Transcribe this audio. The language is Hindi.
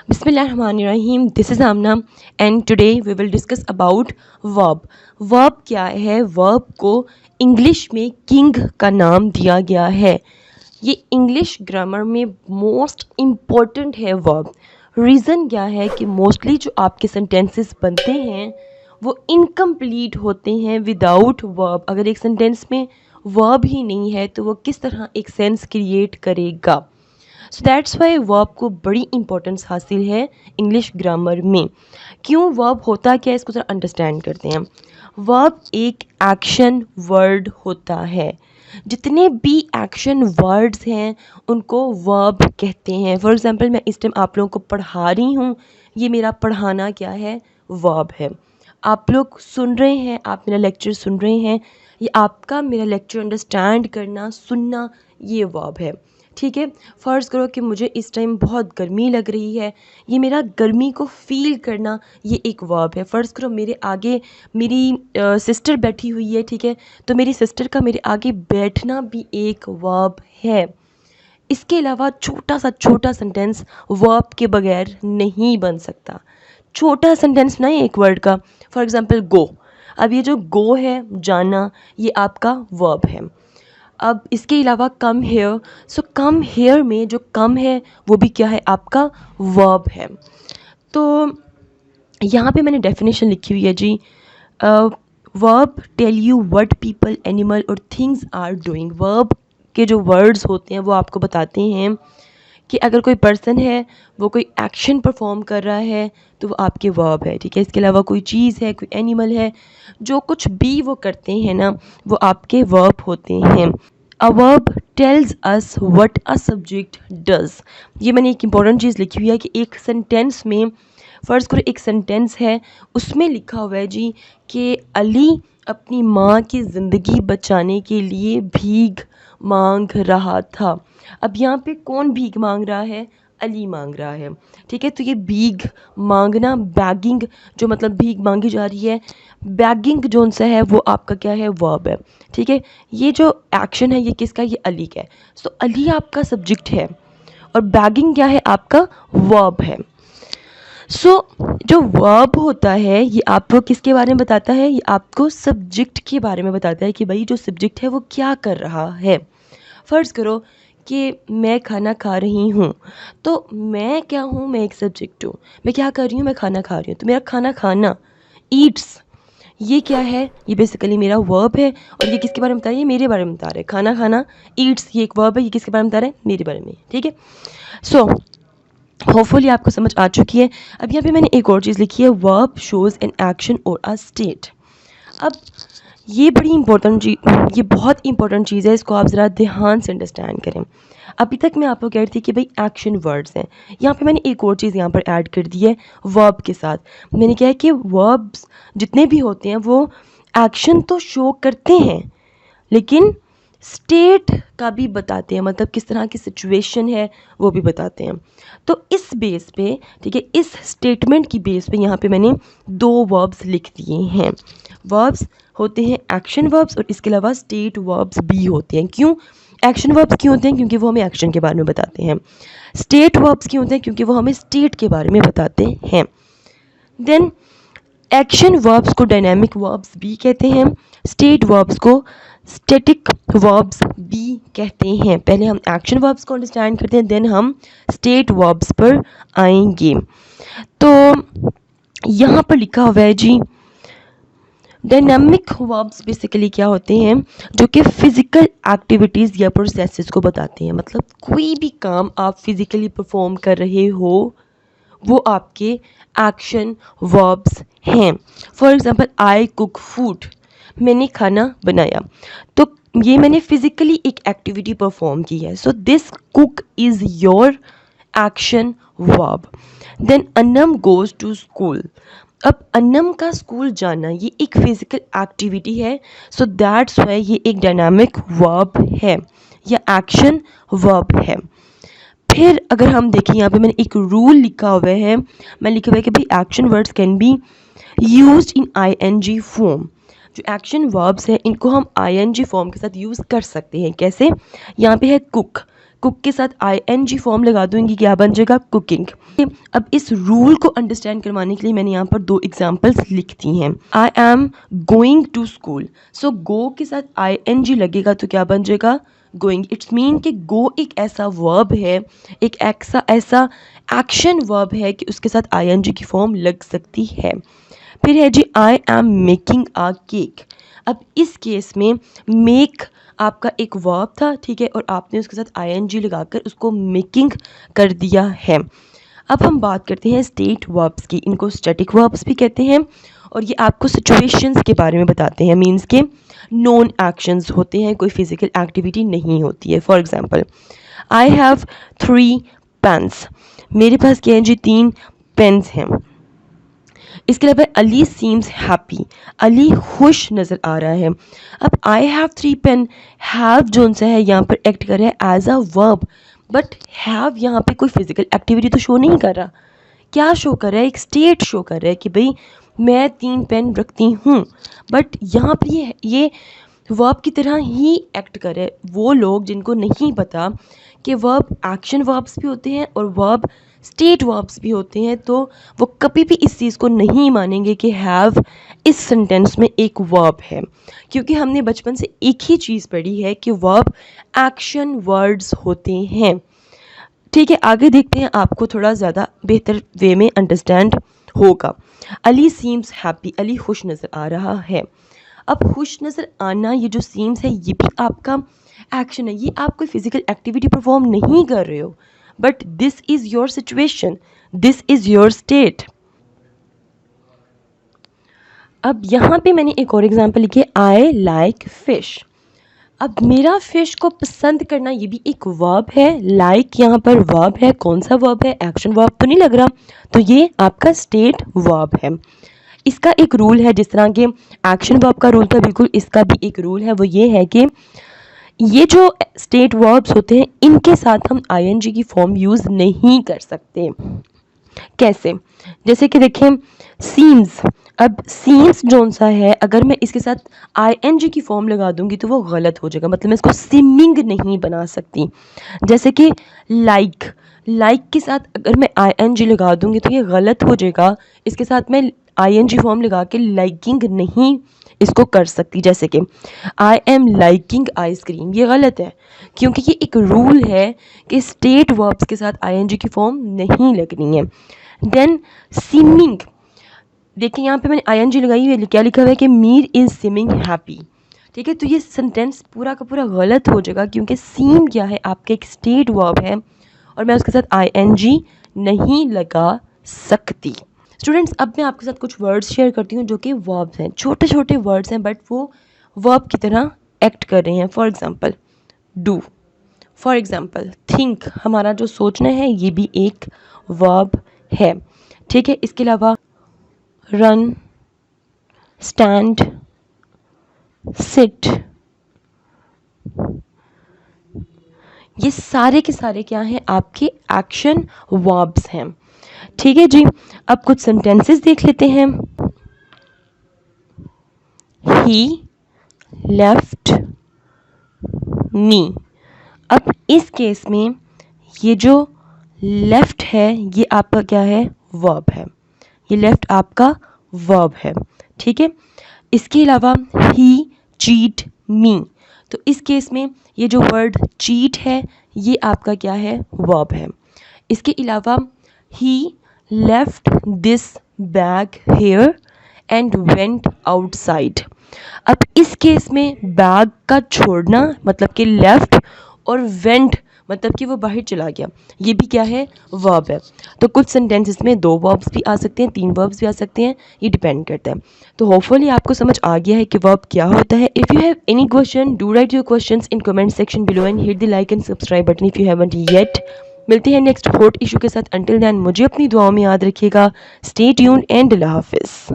बिस्मिल्लाहिर्रहमानिर्रहीम। This is Amna and today we will discuss about verb. Verb क्या है? वर्ब को इंग्लिश में किंग का नाम दिया गया है। ये इंग्लिश ग्रामर में मोस्ट इम्पॉर्टेंट है वर्ब। रीज़न क्या है कि मोस्टली जो आपके सेंटेंसेस बनते हैं वो इनकम्प्लीट होते हैं विदाउट वर्ब। अगर एक सेंटेंस में वर्ब ही नहीं है तो वो किस तरह एक सेंस क्रिएट करेगा। सो दैट्स वाई वर्ब को बड़ी इंपॉर्टेंस हासिल है इंग्लिश ग्रामर में। क्यों? वर्ब होता क्या है इसको ज़रा अंडरस्टैंड करते हैं। वर्ब एक एक्शन वर्ड होता है। जितने भी एक्शन वर्ड्स हैं उनको वर्ब कहते हैं। फॉर एग्ज़ाम्पल मैं इस टाइम आप लोगों को पढ़ा रही हूँ, ये मेरा पढ़ाना क्या है? वर्ब है। आप लोग सुन रहे हैं, आप मेरा लेक्चर सुन रहे हैं, ये आपका मेरा लेक्चर अंडरस्टैंड करना, सुनना, ये वर्ब है। ठीक है। फ़र्ज़ करो कि मुझे इस टाइम बहुत गर्मी लग रही है, ये मेरा गर्मी को फ़ील करना ये एक वर्ब है। फ़र्ज़ करो मेरे आगे मेरी सिस्टर बैठी हुई है, ठीक है, तो मेरी सिस्टर का मेरे आगे बैठना भी एक वर्ब है। इसके अलावा छोटा सेंटेंस वर्ब के बगैर नहीं बन सकता। छोटा सेंटेंस ना एक वर्ड का, फॉर एग्ज़ाम्पल गो। अब ये जो गो है, जाना, ये आपका वर्ब है। अब इसके अलावा come here, so come here में जो कम है वो भी क्या है? आपका वर्ब है। तो यहाँ पे मैंने डेफिनेशन लिखी हुई है जी। Verb tell you what people, animal और थिंग्स आर डूइंग। वर्ब के जो वर्ड्स होते हैं वो आपको बताते हैं कि अगर कोई पर्सन है वो कोई एक्शन परफॉर्म कर रहा है तो वो आपके वर्ब है। ठीक है। इसके अलावा कोई चीज़ है, कोई एनिमल है, जो कुछ भी वो करते हैं ना, वो आपके वर्ब होते हैं। A verb tells us what a subject does. ये मैंने एक इंपॉर्टेंट चीज़ लिखी हुई है कि एक सेंटेंस में, फ़र्ज़ करो एक सेंटेंस है, उसमें लिखा हुआ है जी कि अली अपनी माँ की ज़िंदगी बचाने के लिए भीख मांग रहा था। अब यहाँ पे कौन भीख मांग रहा है? अली मांग रहा है। ठीक है। तो ये भीख मांगना, बैगिंग, जो मतलब भीख मांगी जा रही है, बैगिंग जो सा है वो आपका क्या है? वर्ब है। ठीक है। ये जो एक्शन है ये किसका? ये अली का है। सो अली आपका सब्जेक्ट है और बैगिंग क्या है? आपका वर्ब है। जो वर्ब होता है ये आपको किसके बारे में बताता है? ये आपको सब्जेक्ट के बारे में बताता है कि भाई जो सब्जेक्ट है वो क्या कर रहा है। फ़र्ज़ करो कि मैं खाना खा रही हूँ, तो मैं क्या हूँ? मैं एक सब्जेक्ट हूँ। मैं क्या कर रही हूँ? मैं खाना खा रही हूँ। तो मेरा खाना खाना, ईट्स, ये क्या है? ये बेसिकली मेरा वर्ब है। और ये किसके बारे में बता रही है? मेरे बारे में बता रहा है। खाना खाना, ईट्स, ये एक वर्ब है। ये किसके बारे में बता रहा है? मेरे बारे में। ठीक है। सो होपफुली आपको समझ आ चुकी है। अब यहाँ पे मैंने एक और चीज़ लिखी है, वर्ब शोज़ एन एक्शन और अ स्टेट। अब ये बड़ी इंपॉर्टेंट ये बहुत इंपॉर्टेंट चीज़ है, इसको आप ज़रा ध्यान से अंडरस्टैंड करें। अभी तक मैं आपको कह रही थी कि भाई एक्शन वर्ड्स हैं, यहाँ पे मैंने एक और चीज़ यहाँ पर ऐड कर दी है वर्ब के साथ। मैंने क्या है कि वर्ब्स जितने भी होते हैं वो एक्शन तो शो करते हैं लेकिन स्टेट का भी बताते हैं, मतलब किस तरह की सिचुएशन है वो भी बताते हैं। तो इस बेस पे, ठीक है, इस स्टेटमेंट की बेस पे यहाँ पे मैंने दो वर्ब्स लिख दिए हैं। वर्ब्स होते हैं एक्शन वर्ब्स और इसके अलावा स्टेट वर्ब्स भी होते हैं। क्यों एक्शन वर्ब्स क्यों होते हैं? क्योंकि वो हमें एक्शन के बारे में बताते हैं। स्टेट वर्ब्स क्यों होते हैं? क्योंकि वो हमें स्टेट के बारे में बताते हैं। देन एक्शन वर्ब्स को डायनामिक वर्ब्स भी कहते हैं, स्टेट वर्ब्स को स्टैटिक वर्ब्स भी कहते हैं। पहले हम एक्शन वर्ब्स को अंडरस्टैंड करते हैं, देन हम स्टेट वर्ब्स पर आएंगे। तो यहाँ पर लिखा हुआ है जी, डायनामिक वर्ब्स बेसिकली क्या होते हैं? जो कि फिज़िकल एक्टिविटीज़ या प्रोसेसेस को बताते हैं। मतलब कोई भी काम आप फिज़िकली परफॉर्म कर रहे हो वो आपके एक्शन वर्ब्स हैं। For example I cook food, मैंने खाना बनाया, तो ये मैंने फिज़िकली एक एक्टिविटी परफॉर्म की है। So this cook is your action verb. Then Annam goes to school, अब अन्नम का स्कूल जाना ये एक फिज़िकल एक्टिविटी है। सो दैट्स वाई ये एक डायनामिक वर्ब है या एक्शन वर्ब है। फिर अगर हम देखें, यहाँ पे मैंने एक रूल लिखा हुआ है, मैं लिखा हुआ है कि भाई action words can be used in ING form. जो एक्शन वर्ब्स हैं इनको हम आईएनजी फॉर्म के साथ यूज़ कर सकते हैं। कैसे? यहाँ पे है कुक, कुक के साथ ing फॉर्म लगा दूंगी, क्या बन जाएगा? कुकिंग। अब इस रूल को अंडरस्टैंड करवाने के लिए मैंने यहाँ पर 2 एग्जाम्पल्स लिख दी हैं। I am going to school, so go के साथ ing लगेगा तो क्या बन जाएगा? गोइंग। इट्स मीन कि गो एक ऐसा वर्ब है, एक ऐसा एक्शन वर्ब है कि उसके साथ ing की फॉर्म लग सकती है। फिर है जी I am making a cake. अब इस केस में मेक आपका एक वर्ब था, ठीक है, और आपने उसके साथ ing लगाकर उसको मेकिंग कर दिया है। अब हम बात करते हैं स्टेट वर्ब्स की। इनको स्टैटिक वर्ब्स भी कहते हैं और ये आपको सिचुएशंस के बारे में बताते हैं, मीन्स के नॉन एक्शंस होते हैं, कोई फिजिकल एक्टिविटी नहीं होती है। For example, I have 3 pens, मेरे पास क्या है जी? 3 पेन्स हैं। इसके अलावा अली सीम्स हैप्पी, अली खुश नज़र आ रहा है। अब आई हैव 3 पेन, हैव जो सा है यहाँ पर एक्ट कर रहा है as a verb, but have यहाँ पे कोई फिजिकल एक्टिविटी तो शो नहीं कर रहा। क्या शो कर रहा है? एक स्टेट शो कर रहा है कि भाई मैं 3 पेन रखती हूँ, बट यहाँ पर ये वर्ब की तरह ही एक्ट कर रहे हैं। वो लोग जिनको नहीं पता कि वर्ब एक्शन वर्ब्स भी होते हैं और वर्ब स्टेट वर्ब्स भी होते हैं, तो वो कभी भी इस चीज़ को नहीं मानेंगे कि हैव इस सेंटेंस में एक वर्ब है, क्योंकि हमने बचपन से एक ही चीज़ पढ़ी है कि वर्ब एक्शन वर्ड्स होते हैं। ठीक है, आगे देखते हैं, आपको थोड़ा ज़्यादा बेहतर वे में अंडरस्टैंड होगा। अली सीम्स हैप्पी, अली खुश नज़र आ रहा है। अब खुश नज़र आना, ये जो सीम्स है ये भी आपका एक्शन है, ये आप कोई फिजिकल एक्टिविटी परफॉर्म नहीं कर रहे हो, but this is your situation, this is your state. अब यहाँ पे मैंने एक और एग्जांपल लिखी है, आई लाइक फिश। अब मेरा फिश को पसंद करना ये भी एक वर्ब है, लाइक यहाँ पर वर्ब है। कौन सा वर्ब है? एक्शन वर्ब तो नहीं लग रहा, तो ये आपका स्टेट वर्ब है। इसका एक रूल है, जिस तरह के एक्शन वर्ब का रूल था, बिल्कुल इसका भी एक रूल है। वो ये है कि ये जो स्टेट वर्ब्स होते हैं इनके साथ हम ing की फॉर्म यूज़ नहीं कर सकते। कैसे? जैसे कि देखें सीम्स, अब सीम्स जोन सा है, अगर मैं इसके साथ ing की फॉर्म लगा दूंगी तो वो गलत हो जाएगा, मतलब मैं इसको सीमिंग नहीं बना सकती। जैसे कि लाइक, लाइक के साथ अगर मैं ing लगा दूंगी तो ये गलत हो जाएगा, इसके साथ मैं ing फॉर्म लगा के लाइकिंग नहीं इसको कर सकती। जैसे कि आई एम लाइकिंग आइसक्रीम, ये गलत है, क्योंकि ये एक रूल है कि स्टेट वर्ब्स के साथ ing की फॉर्म नहीं लगनी है। देन सीमिंग, देखिए यहाँ पे मैंने ing लगाई हुई है, क्या लिखा हुआ है कि मीर इज़ सीमिंग हैप्पी। ठीक है, तो ये सेंटेंस पूरा का पूरा गलत हो जाएगा, क्योंकि सीम क्या है? आपका एक स्टेट वर्ब है और मैं उसके साथ ing नहीं लगा सकती। स्टूडेंट्स, अब मैं आपके साथ कुछ वर्ड्स शेयर करती हूँ जो कि वर्ब्स हैं, छोटे छोटे वर्ड्स हैं, बट वो वर्ब की तरह एक्ट कर रहे हैं। For example do, for example think, हमारा जो सोचना है ये भी एक वर्ब है। ठीक है, इसके अलावा रन, स्टैंड, सिट, ये सारे के सारे क्या हैं? आपके एक्शन वर्ब्स हैं। ठीक है जी, अब कुछ सेंटेंसेस देख लेते हैं। ही लेफ्ट मी, अब इस केस में ये जो लेफ्ट है ये आपका क्या है? वर्ब है, ये लेफ्ट आपका वर्ब है। ठीक है, इसके अलावा ही चीट मी, तो इस केस में ये जो वर्ड चीट है ये आपका क्या है? वर्ब है। इसके अलावा he left this bag here and went outside, अब इस केस में बैग का छोड़ना मतलब कि लेफ्ट, और वेंट मतलब कि वो बाहर चला गया, ये भी क्या है? वर्ब है। तो कुछ सेंटेंसेस में 2 वर्ब्स भी आ सकते हैं, 3 वर्ब्स भी आ सकते हैं, ये डिपेंड करता है। तो होपफुली आपको समझ आ गया है कि वर्ब क्या होता है। If you have any question, do right your questions in comment section below and hit the like and subscribe button if you haven't yet. मिलते हैं नेक्स्ट हॉट इशू के साथ। अंटिल देन मुझे अपनी दुआओं में याद रखिएगा। स्टे ट्यून्ड एंड अल्लाह हाफिज़।